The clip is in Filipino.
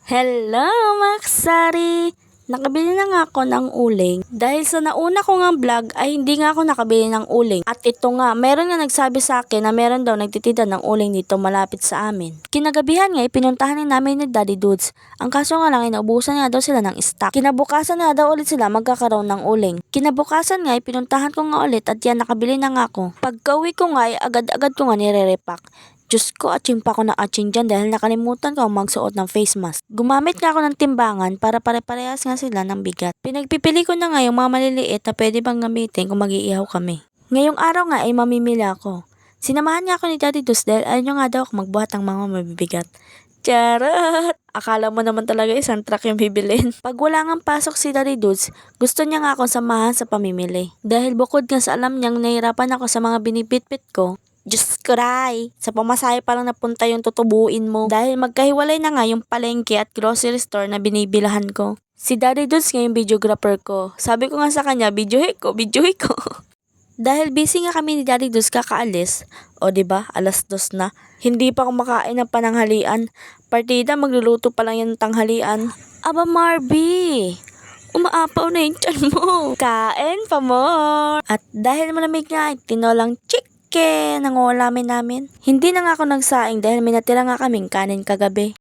Hello, Maksari! Nakabili na nga ako ng uling. Dahil sa nauna ko nga vlog ay hindi nga ako nakabili ng uling. At ito nga, meron nga nagsabi sa akin na meron daw nagtitinda ng uling dito malapit sa amin. Kinagabihan nga, pinuntahan namin ni Daddy Dudes. Ang kaso nga lang, inaubusan nga daw sila ng stock. Kinabukasan nga daw ulit sila magkakaroon ng uling. Kinabukasan nga, pinuntahan ko nga ulit at yan, nakabili na nga ako. Pagka-uwi ko nga, agad-agad ko nga nire-repack. Diyos ko, atching pa ako ng atching dyan dahil nakalimutan ko magsuot ng face mask. Gumamit nga ako ng timbangan para pare-parehas nga sila ng bigat. Pinagpipili ko na nga yung mga maliliit na pwede bang gamitin kung mag-iihaw kami. Ngayong araw nga ay mamimili ako. Sinamahan nga ako ni Daddy Dus dahil ayaw niya nga daw ako magbuhat ng mga mabibigat. Charot! Akala mo naman talaga isang truck yung bibilin. Pag wala ngang pasok si Daddy Dudes, gusto niya nga akong samahan sa pamimili. Dahil bukod nga sa alam niyang nahirapan ako sa mga binibitbit ko, Diyos ko, Ray, sa pamasahe pa lang napunta yung tutubuin mo. Dahil magkahiwalay na nga yung palengke at grocery store na binibilahan ko. Si Daddy Dudes nga yung videographer ko. Sabi ko nga sa kanya, videohe ko. Dahil busy nga kami ni Daddy Dudes kakaalis, o 'di ba, 2:00 na. Hindi pa kumakain ng pananghalian. Partida, magluluto pa lang yan ng tanghalian. Aba Marby, umaapaw na yung tiyan mo. Kain pa more. At dahil malamig nga, tinolang chicken ang ulamin namin. Hindi na nga ako nagsaing dahil may natira nga kaming kanin kagabi.